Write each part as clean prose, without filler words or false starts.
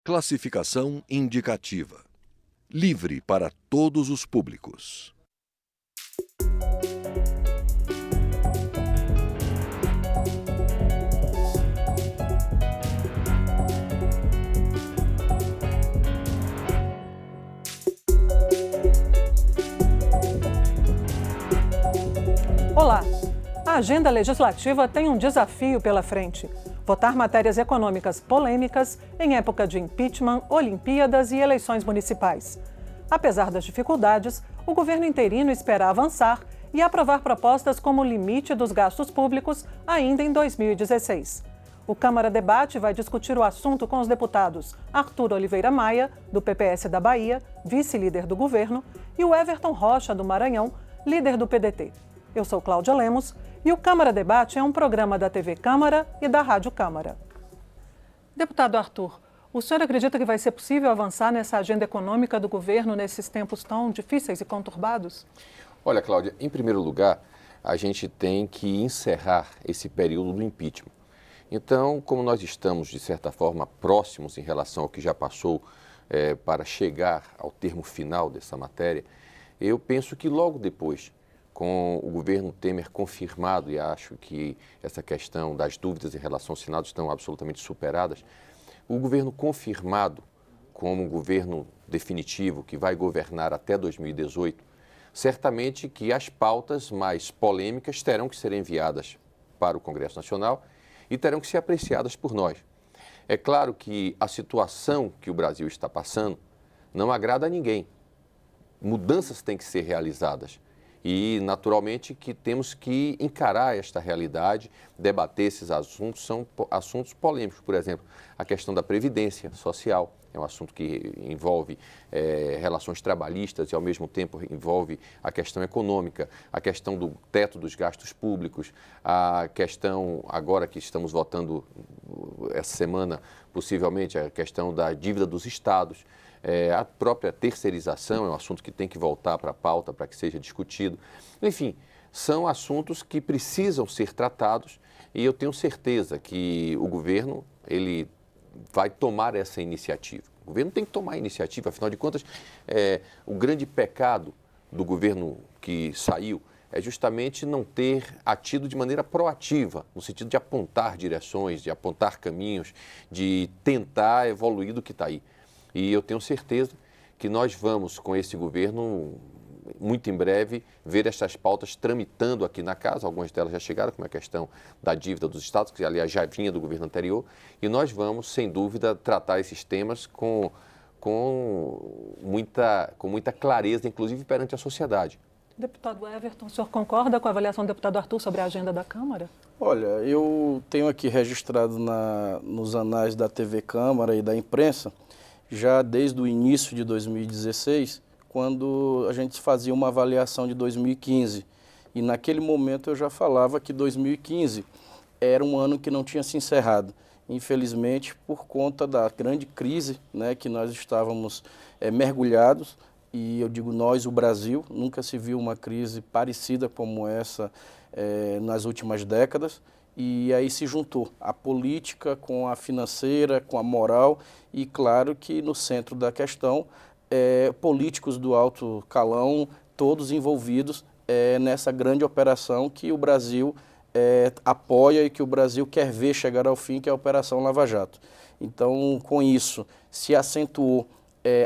Classificação indicativa. Livre para todos os públicos. Olá! A agenda legislativa tem um desafio pela frente: votar matérias econômicas polêmicas em época de impeachment, Olimpíadas e eleições municipais. Apesar das dificuldades, o governo interino espera avançar e aprovar propostas como o limite dos gastos públicos ainda em 2016. O Câmara Debate vai discutir o assunto com os deputados Arthur Oliveira Maia, do PPS da Bahia, vice-líder do governo, e o Everton Rocha, do Maranhão, líder do PDT. Eu sou Cláudia Lemos e o Câmara Debate é um programa da TV Câmara e da Rádio Câmara. Deputado Arthur, o senhor acredita que vai ser possível avançar nessa agenda econômica do governo nesses tempos tão difíceis e conturbados? Olha, Cláudia, em primeiro lugar, a gente tem que encerrar esse período do impeachment. Então, como nós estamos, de certa forma, próximos em relação ao que já passou para chegar ao termo final dessa matéria, eu penso que logo depois, com o governo Temer confirmado, e acho que essa questão das dúvidas em relação ao Senado estão absolutamente superadas, o governo confirmado como um governo definitivo que vai governar até 2018, certamente que as pautas mais polêmicas terão que ser enviadas para o Congresso Nacional e terão que ser apreciadas por nós. É claro que a situação que o Brasil está passando não agrada a ninguém. Mudanças têm que ser realizadas. E, naturalmente, que temos que encarar esta realidade, debater esses assuntos, são assuntos polêmicos. Por exemplo, a questão da previdência social é um assunto que envolve relações trabalhistas e, ao mesmo tempo, envolve a questão econômica, a questão do teto dos gastos públicos, a questão, agora que estamos votando essa semana, possivelmente, a questão da dívida dos estados. A própria terceirização é um assunto que tem que voltar para a pauta para que seja discutido. Enfim, são assuntos que precisam ser tratados e eu tenho certeza que o governo ele vai tomar essa iniciativa. O governo tem que tomar a iniciativa, afinal de contas, o grande pecado do governo que saiu é justamente não ter atido de maneira proativa, no sentido de apontar direções, de apontar caminhos, de tentar evoluir do que está aí. E eu tenho certeza que nós vamos, com esse governo, muito em breve, ver essas pautas tramitando aqui na casa. Algumas delas já chegaram, como a questão da dívida dos estados, que aliás já vinha do governo anterior. E nós vamos, sem dúvida, tratar esses temas com muita clareza, inclusive perante a sociedade. Deputado Everton, o senhor concorda com a avaliação do deputado Arthur sobre a agenda da Câmara? Olha, eu tenho aqui registrado nos anais da TV Câmara e da imprensa, já desde o início de 2016, quando a gente fazia uma avaliação de 2015. E naquele momento eu já falava que 2015 era um ano que não tinha se encerrado. Infelizmente, por conta da grande crise, né, que nós estávamos mergulhados, e eu digo nós, o Brasil, nunca se viu uma crise parecida como essa nas últimas décadas. E aí se juntou a política com a financeira, com a moral e, claro, que no centro da questão, políticos do alto calão, todos envolvidos nessa grande operação que o Brasil apoia e que o Brasil quer ver chegar ao fim, que é a Operação Lava Jato. Então, com isso, se acentuou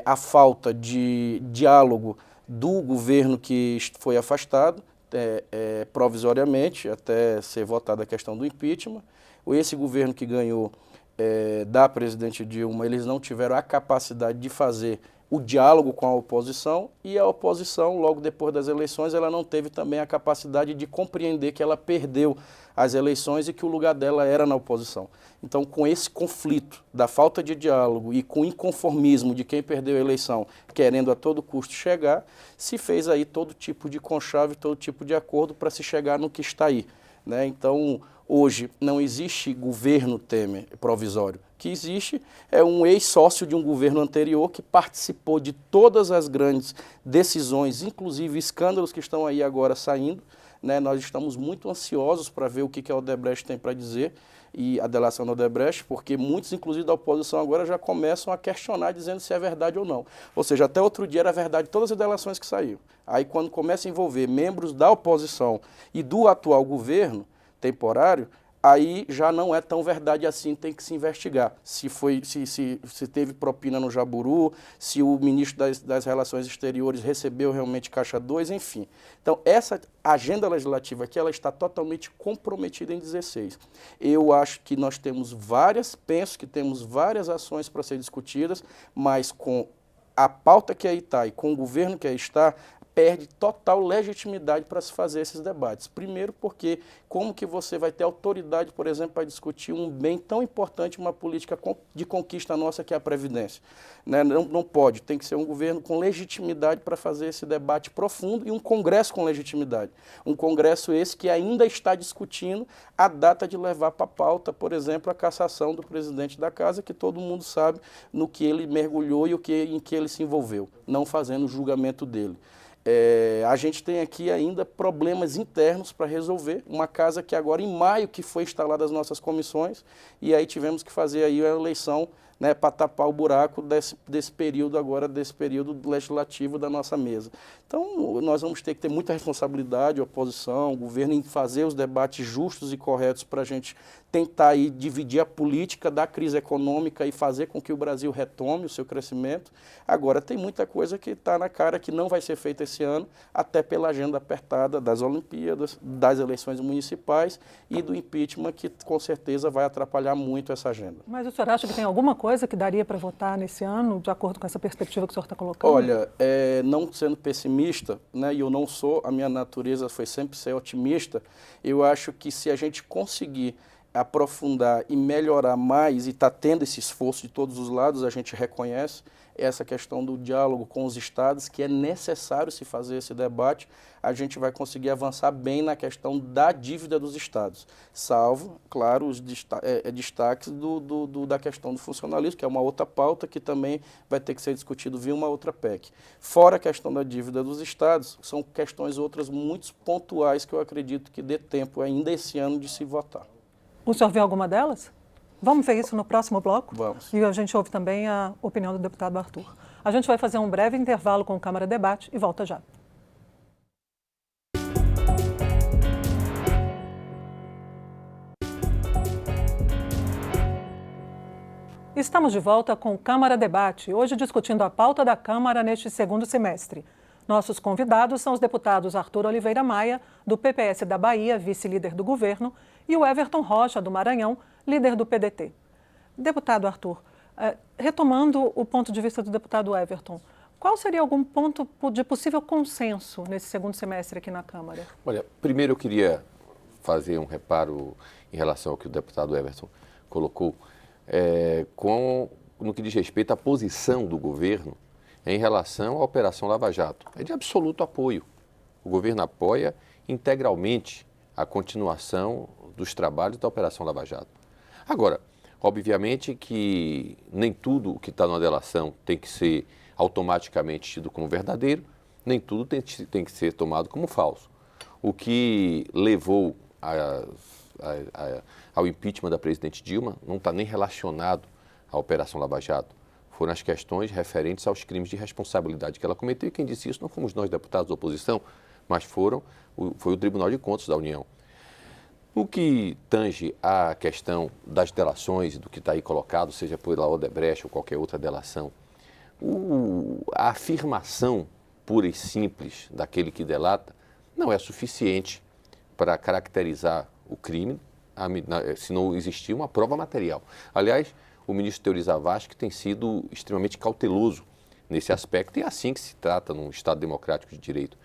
a falta de diálogo do governo que foi afastado, provisoriamente, até ser votada a questão do impeachment. Esse governo que ganhou da presidente Dilma, eles não tiveram a capacidade de fazer o diálogo com a oposição, e a oposição, logo depois das eleições, ela não teve também a capacidade de compreender que ela perdeu as eleições e que o lugar dela era na oposição. Então, com esse conflito da falta de diálogo e com o inconformismo de quem perdeu a eleição, querendo a todo custo chegar, se fez aí todo tipo de conchave, todo tipo de acordo para se chegar no que está aí, né? Então, hoje não existe governo Temer provisório. O que existe é um ex-sócio de um governo anterior que participou de todas as grandes decisões, inclusive escândalos que estão aí agora saindo, né? Nós estamos muito ansiosos para ver o que a Odebrecht tem para dizer. e a delação da Odebrecht, porque muitos, inclusive da oposição, agora já começam a questionar, dizendo se é verdade ou não. Ou seja, até outro dia era verdade todas as delações que saíram. Aí, quando começa a envolver membros da oposição e do atual governo temporário, aí já não é tão verdade assim, tem que se investigar. Se teve propina no Jaburu, se o ministro das Relações Exteriores recebeu realmente caixa 2, enfim. Então, essa agenda legislativa aqui, ela está totalmente comprometida em 16. Eu acho que nós penso que temos várias ações para ser discutidas, mas com a pauta que aí está e com o governo que aí está, perde total legitimidade para se fazer esses debates. Primeiro porque como que você vai ter autoridade, por exemplo, para discutir um bem tão importante, uma política de conquista nossa que é a Previdência? Né? Não pode, tem que ser um governo com legitimidade para fazer esse debate profundo e um Congresso com legitimidade. Um Congresso esse que ainda está discutindo a data de levar para a pauta, por exemplo, a cassação do presidente da casa, que todo mundo sabe no que ele mergulhou e em que ele se envolveu, não fazendo o julgamento dele. A gente tem aqui ainda problemas internos para resolver, uma casa que agora em maio que foi instalada as nossas comissões, e aí tivemos que fazer aí a eleição, né, para tapar o buraco desse período legislativo da nossa mesa. Então, nós vamos ter que ter muita responsabilidade, a oposição, o governo, em fazer os debates justos e corretos para a gente tentar aí dividir a política da crise econômica e fazer com que o Brasil retome o seu crescimento. Agora, tem muita coisa que está na cara que não vai ser feita esse ano, até pela agenda apertada das Olimpíadas, das eleições municipais e do impeachment, que com certeza vai atrapalhar muito essa agenda. Mas o senhor acha que tem alguma coisa que daria para votar nesse ano, de acordo com essa perspectiva que o senhor está colocando? Olha, não sendo pessimista, né, e eu não sou, a minha natureza foi sempre ser otimista, eu acho que se a gente conseguir aprofundar e melhorar mais, e está tendo esse esforço de todos os lados, a gente reconhece essa questão do diálogo com os estados, que é necessário se fazer esse debate, a gente vai conseguir avançar bem na questão da dívida dos estados, salvo, claro, os destaques da questão do funcionalismo, que é uma outra pauta que também vai ter que ser discutido via uma outra PEC. Fora a questão da dívida dos estados, são questões outras muito pontuais que eu acredito que dê tempo ainda esse ano de se votar. O senhor vê alguma delas? Vamos ver isso no próximo bloco? Vamos. E a gente ouve também a opinião do deputado Arthur. A gente vai fazer um breve intervalo com o Câmara Debate e volta já. Estamos de volta com o Câmara Debate, hoje discutindo a pauta da Câmara neste segundo semestre. Nossos convidados são os deputados Arthur Oliveira Maia, do PPS da Bahia, vice-líder do governo, e o Everton Rocha, do Maranhão, líder do PDT. Deputado Arthur, retomando o ponto de vista do deputado Everton, qual seria algum ponto de possível consenso nesse segundo semestre aqui na Câmara? Olha, primeiro eu queria fazer um reparo em relação ao que o deputado Everton colocou, no que diz respeito à posição do governo em relação à Operação Lava Jato. É de absoluto apoio. O governo apoia integralmente a continuação dos trabalhos da Operação Lava Jato. Agora, obviamente que nem tudo o que está na delação tem que ser automaticamente tido como verdadeiro, nem tudo tem que ser tomado como falso. O que levou ao impeachment da presidente Dilma não está nem relacionado à Operação Lava Jato. Foram as questões referentes aos crimes de responsabilidade que ela cometeu, e quem disse isso não fomos nós, deputados da oposição, mas foi o Tribunal de Contas da União. O que tange à questão das delações, do que está aí colocado, seja pela Odebrecht ou qualquer outra delação, a afirmação pura e simples daquele que delata não é suficiente para caracterizar o crime, se não existir uma prova material. Aliás, o ministro Teori Zavascki tem sido extremamente cauteloso nesse aspecto, e é assim que se trata num Estado democrático de direito.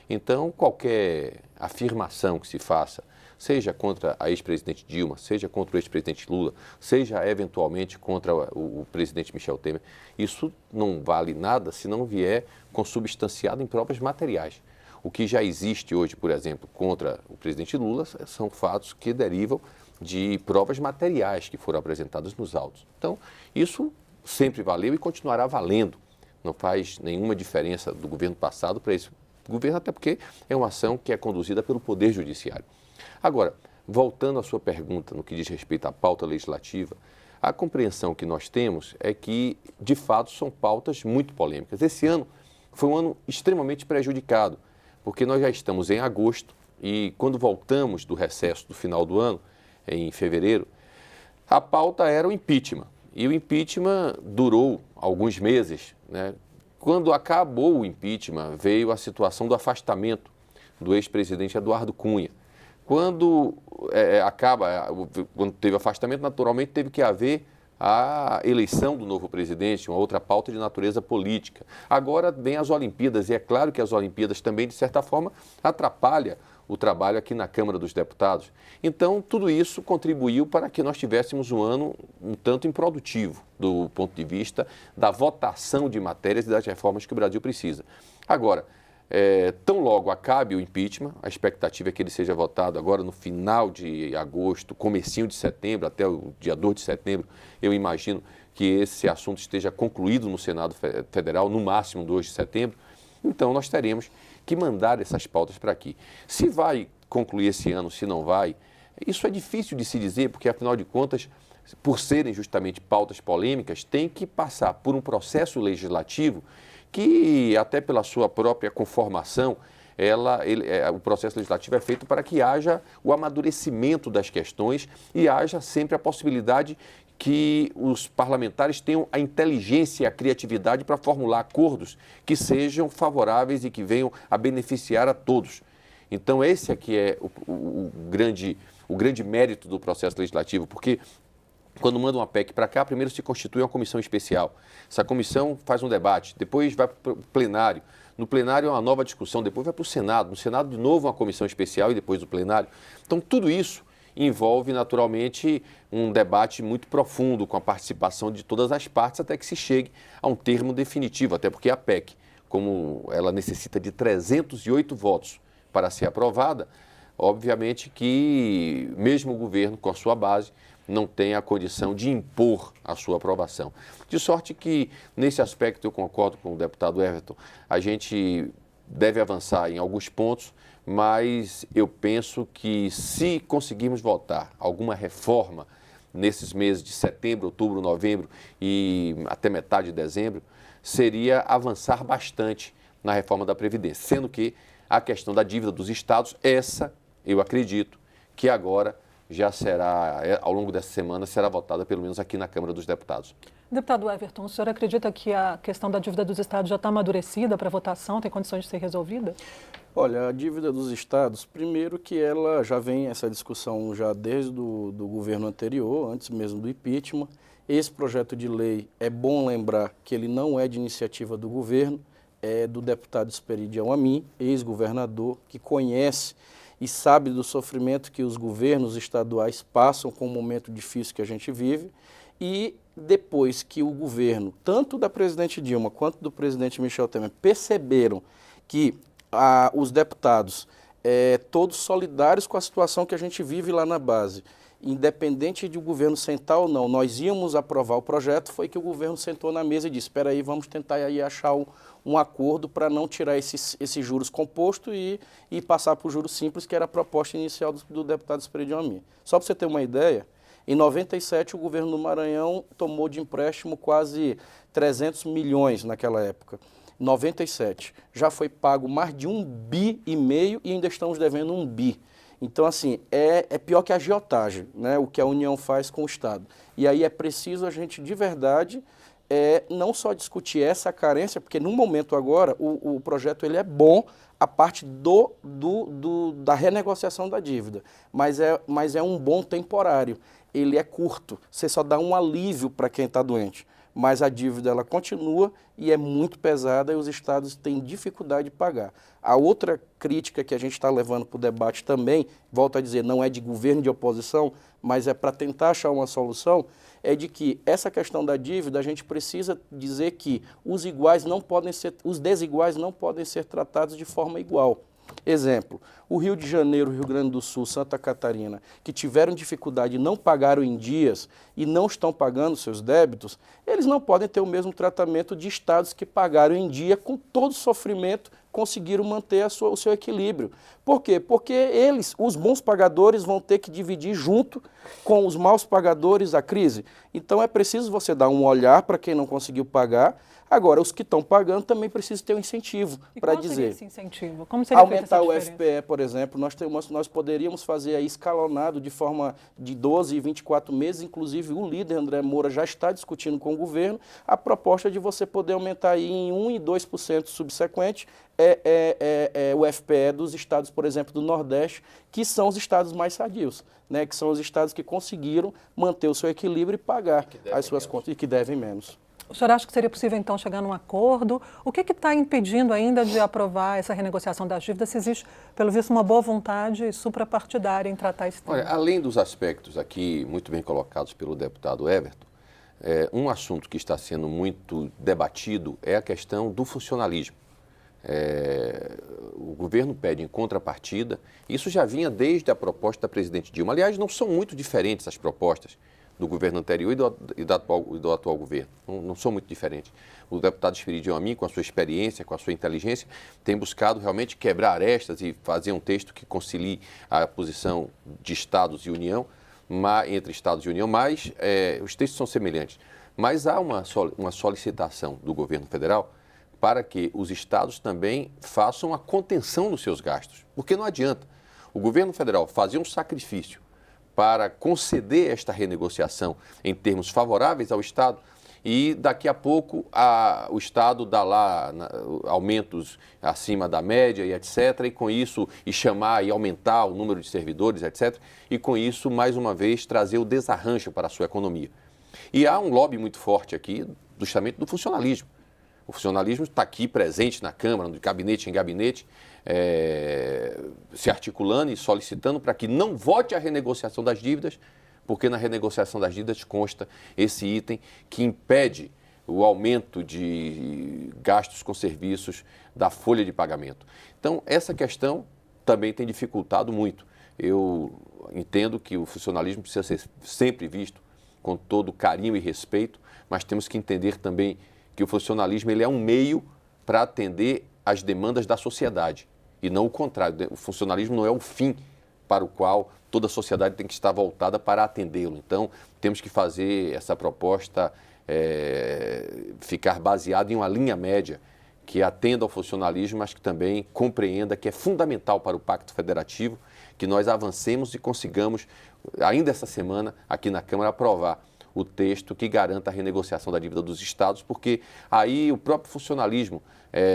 Então, qualquer afirmação que se faça, seja contra a ex-presidente Dilma, seja contra o ex-presidente Lula, seja eventualmente contra o presidente Michel Temer, isso não vale nada se não vier consubstanciado em provas materiais. O que já existe hoje, por exemplo, contra o presidente Lula, são fatos que derivam de provas materiais que foram apresentadas nos autos. Então, isso sempre valeu e continuará valendo. Não faz nenhuma diferença do governo passado para esse governo, até porque é uma ação que é conduzida pelo Poder Judiciário. Agora, voltando à sua pergunta no que diz respeito à pauta legislativa, a compreensão que nós temos é que, de fato, são pautas muito polêmicas. Esse ano foi um ano extremamente prejudicado, porque nós já estamos em agosto e quando voltamos do recesso do final do ano, em fevereiro, a pauta era o impeachment. E o impeachment durou alguns meses, né? Quando acabou o impeachment, veio a situação do afastamento do ex-presidente Eduardo Cunha. Quando quando teve afastamento, naturalmente teve que haver a eleição do novo presidente, uma outra pauta de natureza política. Agora vem as Olimpíadas, e é claro que as Olimpíadas também, de certa forma, atrapalham o trabalho aqui na Câmara dos Deputados. Então, tudo isso contribuiu para que nós tivéssemos um ano um tanto improdutivo, do ponto de vista da votação de matérias e das reformas que o Brasil precisa. Agora, tão logo acabe o impeachment, a expectativa é que ele seja votado agora no final de agosto, comecinho de setembro, até o dia 2 de setembro, eu imagino que esse assunto esteja concluído no Senado Federal, no máximo 2 de setembro. Então, nós teremos que mandar essas pautas para aqui. Se vai concluir esse ano, se não vai, isso é difícil de se dizer, porque, afinal de contas, por serem justamente pautas polêmicas, tem que passar por um processo legislativo que, até pela sua própria conformação, o processo legislativo é feito para que haja o amadurecimento das questões e haja sempre a possibilidade que os parlamentares tenham a inteligência e a criatividade para formular acordos que sejam favoráveis e que venham a beneficiar a todos. Então, esse aqui é o grande mérito do processo legislativo, porque quando manda uma PEC para cá, primeiro se constitui uma comissão especial. Essa comissão faz um debate, depois vai para o plenário. No plenário é uma nova discussão, depois vai para o Senado. No Senado, de novo, uma comissão especial e depois do plenário. Então, tudo isso envolve, naturalmente, um debate muito profundo, com a participação de todas as partes, até que se chegue a um termo definitivo, até porque a PEC, como ela necessita de 308 votos para ser aprovada, obviamente que mesmo o governo, com a sua base, não tem a condição de impor a sua aprovação. De sorte que, nesse aspecto, eu concordo com o deputado Everton, a gente deve avançar em alguns pontos, mas eu penso que se conseguirmos votar alguma reforma nesses meses de setembro, outubro, novembro e até metade de dezembro, seria avançar bastante na reforma da Previdência, sendo que a questão da dívida dos estados, essa, eu acredito, que agora já será, ao longo dessa semana, será votada pelo menos aqui na Câmara dos Deputados. Deputado Everton, o senhor acredita que a questão da dívida dos estados já está amadurecida para votação, tem condições de ser resolvida? Olha, a dívida dos estados, primeiro que ela já vem essa discussão já desde do governo anterior, antes mesmo do impeachment. Esse projeto de lei, é bom lembrar que ele não é de iniciativa do governo, é do deputado Esperidião Amin, ex-governador, que conhece e sabe do sofrimento que os governos estaduais passam com o momento difícil que a gente vive. E depois que o governo, tanto da presidente Dilma quanto do presidente Michel Temer, perceberam que os deputados, todos solidários com a situação que a gente vive lá na base, independente de o governo sentar ou não, nós íamos aprovar o projeto, foi que o governo sentou na mesa e disse, espera aí, vamos tentar aí achar um acordo para não tirar esses juros compostos e passar para o juros simples, que era a proposta inicial do deputado Esperidião Amin. Só para você ter uma ideia, em 97 o governo do Maranhão tomou de empréstimo quase 300 milhões naquela época. 97. Já foi pago mais de 1,5 bi e ainda estamos devendo 1 bi. Então, assim, é pior que a agiotagem, né, o que a União faz com o Estado. E aí é preciso a gente, de verdade, não só discutir essa carência, porque no momento agora o projeto ele é bom, a parte da renegociação da dívida, mas é um bom temporário. Ele é curto, você só dá um alívio para quem está doente. Mas a dívida ela continua e é muito pesada e os estados têm dificuldade de pagar. A outra crítica que a gente está levando para o debate também, volto a dizer, não é de governo de oposição, mas é para tentar achar uma solução, é de que essa questão da dívida a gente precisa dizer que os desiguais não podem ser tratados de forma igual. Exemplo, o Rio de Janeiro, Rio Grande do Sul, Santa Catarina, que tiveram dificuldade e não pagaram em dias e não estão pagando seus débitos, eles não podem ter o mesmo tratamento de estados que pagaram em dia com todo o sofrimento conseguiram manter o seu equilíbrio. Por quê? Porque eles, os bons pagadores, vão ter que dividir junto com os maus pagadores a crise. Então é preciso você dar um olhar para quem não conseguiu pagar. Agora, os que estão pagando também precisam ter um incentivo para dizer. Seria esse incentivo? Como seria Aumentar o FPE, por exemplo, nós poderíamos fazer aí escalonado de forma de 12 e 24 meses, inclusive o líder André Moura já está discutindo com o governo a proposta de você poder aumentar aí em 1% e 2% subsequente o FPE dos estados, por exemplo, do Nordeste, que são os estados mais sadios, né, que são os estados que conseguiram manter o seu equilíbrio e pagar as suas contas e que devem menos. O senhor acha que seria possível, então, chegar num acordo? O que está impedindo ainda de aprovar essa renegociação das dívidas, se existe, pelo visto, uma boa vontade suprapartidária em tratar esse tema? Olha, além dos aspectos aqui muito bem colocados pelo deputado Everton, um assunto que está sendo muito debatido é a questão do funcionalismo. O governo pede em contrapartida, isso já vinha desde a proposta da presidente Dilma. Aliás, não são muito diferentes as propostas do governo anterior e do atual governo. Não são muito diferentes. O deputado Esperidião Amin, com a sua experiência, com a sua inteligência, tem buscado realmente quebrar arestas e fazer um texto que concilie a posição de Estados e União, entre Estados e União, mas os textos são semelhantes. Mas há uma solicitação do governo federal para que os estados também façam a contenção dos seus gastos. Porque não adianta o governo federal fazer um sacrifício para conceder esta renegociação em termos favoráveis ao Estado e daqui a pouco o Estado dá lá aumentos acima da média e etc. E com isso, chamar e aumentar o número de servidores, etc. E com isso, mais uma vez, trazer o desarranjo para a sua economia. E há um lobby muito forte aqui, justamente do funcionalismo. O funcionalismo está aqui presente na Câmara, de gabinete em gabinete, se articulando e solicitando para que não vote a renegociação das dívidas, porque na renegociação das dívidas consta esse item que impede o aumento de gastos com serviços da folha de pagamento. Então, essa questão também tem dificultado muito. Eu entendo que o funcionalismo precisa ser sempre visto com todo carinho e respeito, mas temos que entender também que o funcionalismo ele é um meio para atender às demandas da sociedade e não o contrário. O funcionalismo não é o fim para o qual toda a sociedade tem que estar voltada para atendê-lo. Então, temos que fazer essa proposta ficar baseada em uma linha média que atenda ao funcionalismo, mas que também compreenda que é fundamental para o Pacto Federativo que nós avancemos e consigamos, ainda essa semana, aqui na Câmara, aprovar o texto que garanta a renegociação da dívida dos estados, porque aí o próprio funcionalismo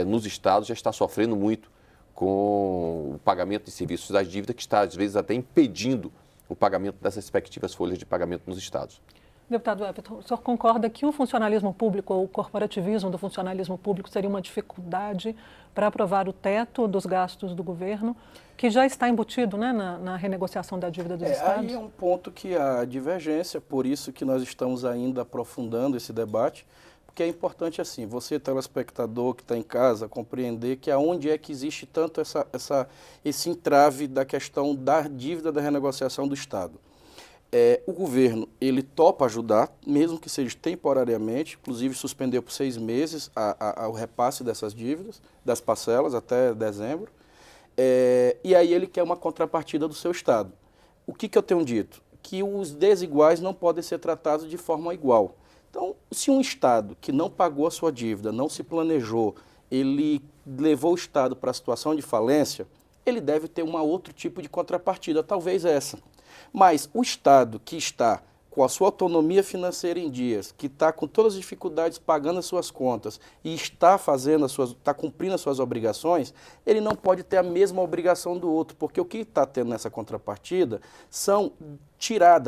nos estados já está sofrendo muito com o pagamento de serviços das dívidas, que está, às vezes, até impedindo o pagamento das respectivas folhas de pagamento nos estados. Deputado Everton, o senhor concorda que o funcionalismo público ou o corporativismo do funcionalismo público seria uma dificuldade para aprovar o teto dos gastos do governo, que já está embutido, né, na renegociação da dívida dos estados? Aí é um ponto que há divergência, por isso que nós estamos ainda aprofundando esse debate, porque é importante assim, você telespectador que está em casa, compreender que aonde é que existe tanto esse entrave da questão da dívida da renegociação do Estado. O governo, ele topa ajudar, mesmo que seja temporariamente, inclusive suspendeu por 6 meses o repasse dessas dívidas, das parcelas até dezembro, e aí ele quer uma contrapartida do seu Estado. O que eu tenho dito? Que os desiguais não podem ser tratados de forma igual. Então, se um Estado que não pagou a sua dívida, não se planejou, ele levou o Estado para a situação de falência, ele deve ter um outro tipo de contrapartida, talvez essa. Mas o Estado que está com a sua autonomia financeira em dias, que está com todas as dificuldades pagando as suas contas e está cumprindo as suas obrigações, ele não pode ter a mesma obrigação do outro, porque o que está tendo nessa contrapartida são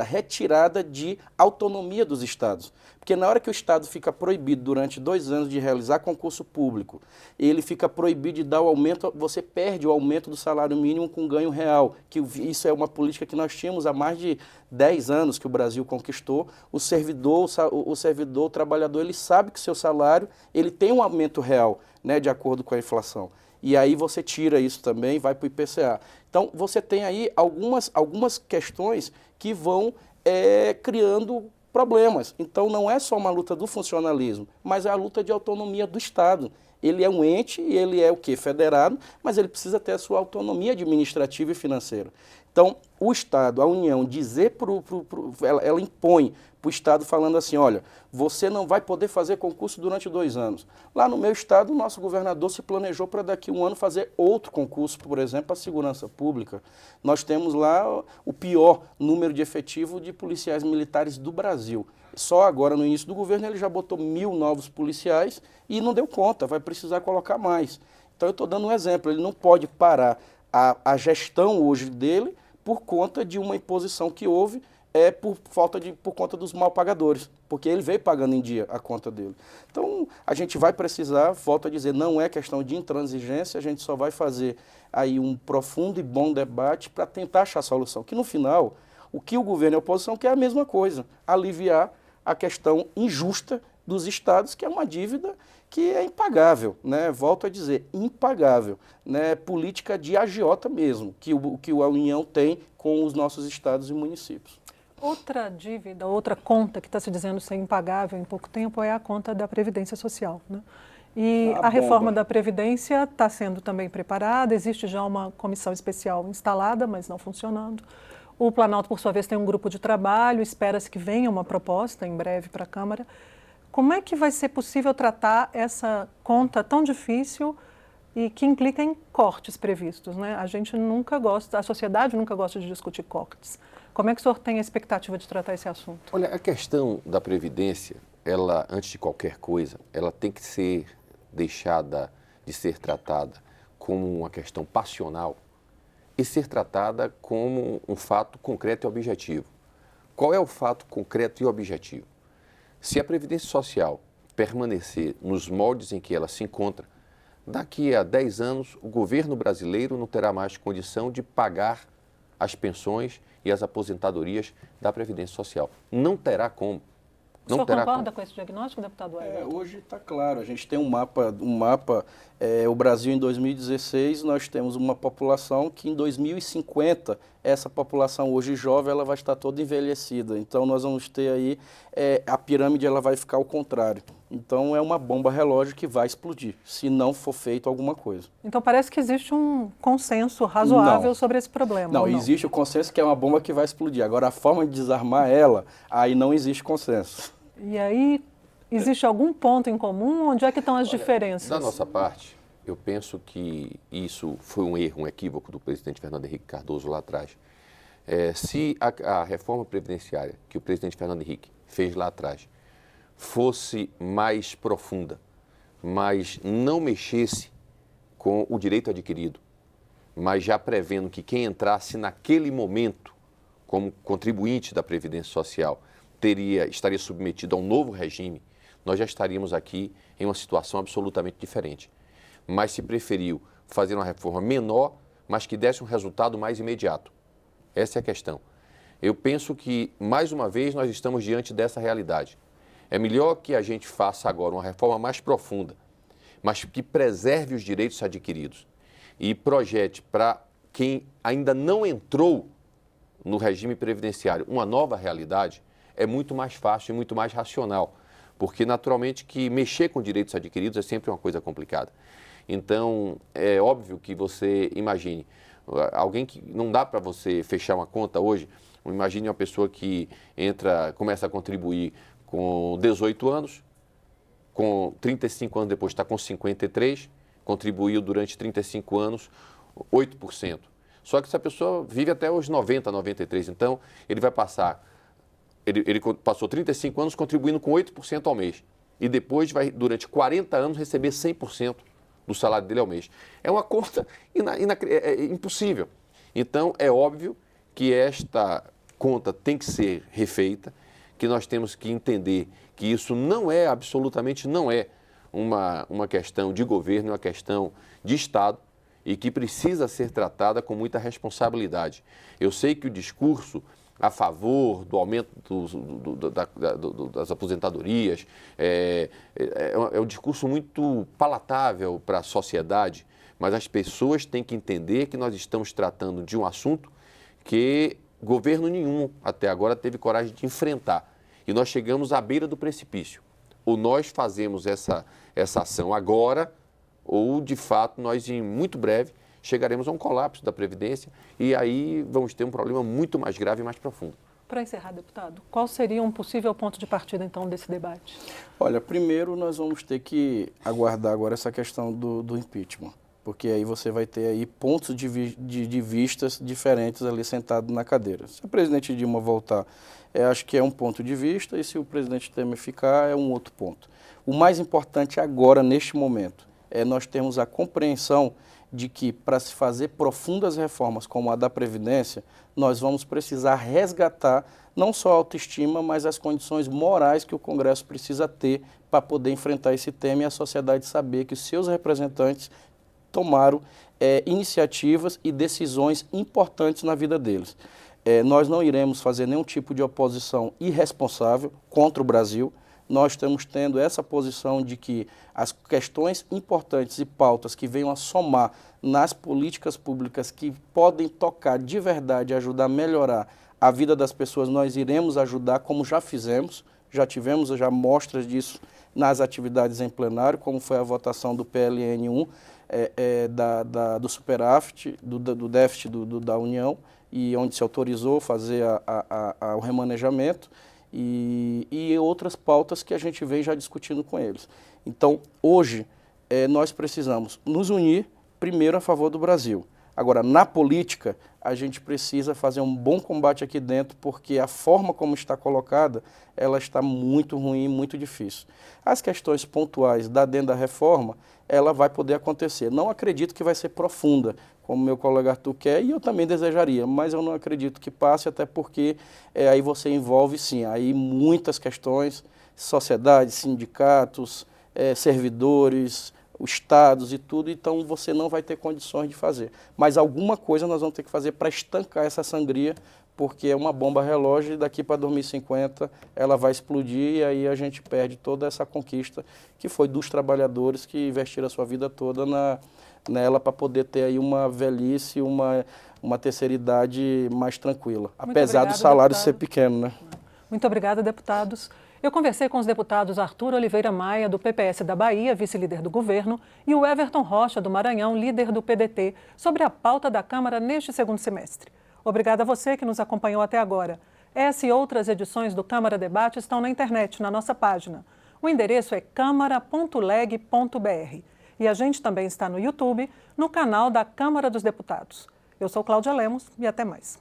retirada de autonomia dos estados. Porque na hora que o Estado fica proibido durante 2 anos de realizar concurso público, ele fica proibido de dar o aumento, você perde o aumento do salário mínimo com ganho real, que isso é uma política que nós tínhamos há mais de 10 anos que o Brasil conquistou. O servidor, o trabalhador, ele sabe que o seu salário ele tem um aumento real, né, de acordo com a inflação. E aí você tira isso também, vai para o IPCA. Então, você tem aí algumas questões que vão criando problemas. Então, não é só uma luta do funcionalismo, mas é a luta de autonomia do Estado. Ele é um ente e ele é o quê? Federado, mas ele precisa ter a sua autonomia administrativa e financeira. Então, o Estado, a União, dizer ela impõe para o Estado falando assim, olha, você não vai poder fazer concurso durante 2 anos. Lá no meu estado, o nosso governador se planejou para daqui a 1 ano fazer outro concurso, por exemplo, a segurança pública. Nós temos lá o pior número de efetivo de policiais militares do Brasil. Só agora, no início do governo, ele já botou 1.000 novos policiais e não deu conta, vai precisar colocar mais. Então, eu estou dando um exemplo, ele não pode parar a gestão hoje dele por conta de uma imposição que houve, por conta dos mal pagadores, porque ele veio pagando em dia a conta dele. Então, a gente vai precisar, volto a dizer, não é questão de intransigência, a gente só vai fazer aí um profundo e bom debate para tentar achar solução, que no final, o que o governo e a oposição quer é a mesma coisa, aliviar a questão injusta dos estados, que é uma dívida que é impagável, né? Volto a dizer, impagável, né? Política de agiota mesmo, que a União tem com os nossos estados e municípios. Outra dívida, outra conta que está se dizendo ser impagável em pouco tempo é a conta da Previdência Social, né? E a reforma da Previdência está sendo também preparada, existe já uma comissão especial instalada, mas não funcionando. O Planalto, por sua vez, tem um grupo de trabalho, espera-se que venha uma proposta em breve para a Câmara. Como é que vai ser possível tratar essa conta tão difícil e que implica em cortes previstos, né? A gente nunca gosta, a sociedade nunca gosta de discutir cortes. Como é que o senhor tem a expectativa de tratar esse assunto? Olha, a questão da Previdência, ela, antes de qualquer coisa, ela tem que ser deixada de ser tratada como uma questão passional e ser tratada como um fato concreto e objetivo. Qual é o fato concreto e objetivo? Se a Previdência Social permanecer nos moldes em que ela se encontra, daqui a 10 anos o governo brasileiro não terá mais condição de pagar as pensões e as aposentadorias da Previdência Social. Não terá como. O senhor concorda com esse diagnóstico, deputado Heriberto? Hoje está claro, a gente tem um mapa, o Brasil em 2016, nós temos uma população que em 2050, essa população hoje jovem, ela vai estar toda envelhecida. Então nós vamos ter aí, a pirâmide ela vai ficar ao contrário. Então é uma bomba relógio que vai explodir, se não for feito alguma coisa. Então parece que existe um consenso razoável sobre esse problema. Não, existe o consenso que é uma bomba que vai explodir. Agora a forma de desarmar ela, aí não existe consenso. E aí, existe algum ponto em comum? Onde é que estão as diferenças? Da nossa parte, eu penso que isso foi um erro, um equívoco do presidente Fernando Henrique Cardoso lá atrás. Se a reforma previdenciária que o presidente Fernando Henrique fez lá atrás fosse mais profunda, mas não mexesse com o direito adquirido, mas já prevendo que quem entrasse naquele momento como contribuinte da Previdência Social estaria submetido a um novo regime, nós já estaríamos aqui em uma situação absolutamente diferente. Mas se preferiu fazer uma reforma menor, mas que desse um resultado mais imediato. Essa é a questão. Eu penso que, mais uma vez, nós estamos diante dessa realidade. É melhor que a gente faça agora uma reforma mais profunda, mas que preserve os direitos adquiridos e projete para quem ainda não entrou no regime previdenciário uma nova realidade, é muito mais fácil e muito mais racional, porque naturalmente que mexer com direitos adquiridos é sempre uma coisa complicada. Então, é óbvio que você imagine, alguém que não dá para você fechar uma conta hoje, imagine uma pessoa que começa a contribuir com 18 anos, com 35 anos depois está com 53, contribuiu durante 35 anos 8%. Só que essa pessoa vive até os 90, 93, então ele vai passar... Ele passou 35 anos contribuindo com 8% ao mês. E depois vai, durante 40 anos, receber 100% do salário dele ao mês. É uma conta impossível. Então, é óbvio que esta conta tem que ser refeita, que nós temos que entender que isso absolutamente não é uma questão de governo, é uma questão de Estado e que precisa ser tratada com muita responsabilidade. Eu sei que o discurso a favor do aumento das aposentadorias, é um discurso muito palatável para a sociedade, mas as pessoas têm que entender que nós estamos tratando de um assunto que governo nenhum até agora teve coragem de enfrentar. e nós chegamos à beira do precipício. Ou nós fazemos essa ação agora, ou de fato nós em muito breve chegaremos a um colapso da Previdência e aí vamos ter um problema muito mais grave e mais profundo. Para encerrar, deputado, qual seria um possível ponto de partida, então, desse debate? Olha, primeiro nós vamos ter que aguardar agora essa questão do impeachment, porque aí você vai ter aí pontos de vistas diferentes ali sentado na cadeira. Se o presidente Dilma voltar, acho que é um ponto de vista, e se o presidente Temer ficar, é um outro ponto. O mais importante agora, neste momento, é nós termos a compreensão de que, para se fazer profundas reformas como a da Previdência, nós vamos precisar resgatar não só a autoestima, mas as condições morais que o Congresso precisa ter para poder enfrentar esse tema e a sociedade saber que os seus representantes tomaram iniciativas e decisões importantes na vida deles. Nós não iremos fazer nenhum tipo de oposição irresponsável contra o Brasil. Nós estamos tendo essa posição de que as questões importantes e pautas que venham a somar nas políticas públicas que podem tocar de verdade e ajudar a melhorar a vida das pessoas, nós iremos ajudar, como já fizemos, já tivemos já mostras disso nas atividades em plenário, como foi a votação do PLN 1, do superávit, do déficit da União, e onde se autorizou fazer o remanejamento, e outras pautas que a gente vem já discutindo com eles. Então, hoje, nós precisamos nos unir, primeiro, a favor do Brasil. Agora, na política, a gente precisa fazer um bom combate aqui dentro, porque a forma como está colocada, ela está muito ruim, muito difícil. As questões pontuais dentro da reforma, ela vai poder acontecer. Não acredito que vai ser profunda, como meu colega Arthur quer, e eu também desejaria, mas eu não acredito que passe, até porque aí você envolve, sim, aí muitas questões, sociedade, sindicatos, servidores, estados e tudo, então você não vai ter condições de fazer. Mas alguma coisa nós vamos ter que fazer para estancar essa sangria, porque é uma bomba relógio e daqui para 2050 ela vai explodir e aí a gente perde toda essa conquista que foi dos trabalhadores que investiram a sua vida toda nela para poder ter aí uma velhice, uma terceira idade mais tranquila. Apesar do salário ser pequeno, né? Muito obrigada, deputados. Eu conversei com os deputados Arthur Oliveira Maia, do PPS da Bahia, vice-líder do governo, e o Everton Rocha, do Maranhão, líder do PDT, sobre a pauta da Câmara neste segundo semestre. Obrigada a você que nos acompanhou até agora. Essa e outras edições do Câmara Debate estão na internet, na nossa página. O endereço é câmara.leg.br. E a gente também está no YouTube, no canal da Câmara dos Deputados. Eu sou Cláudia Lemos e até mais.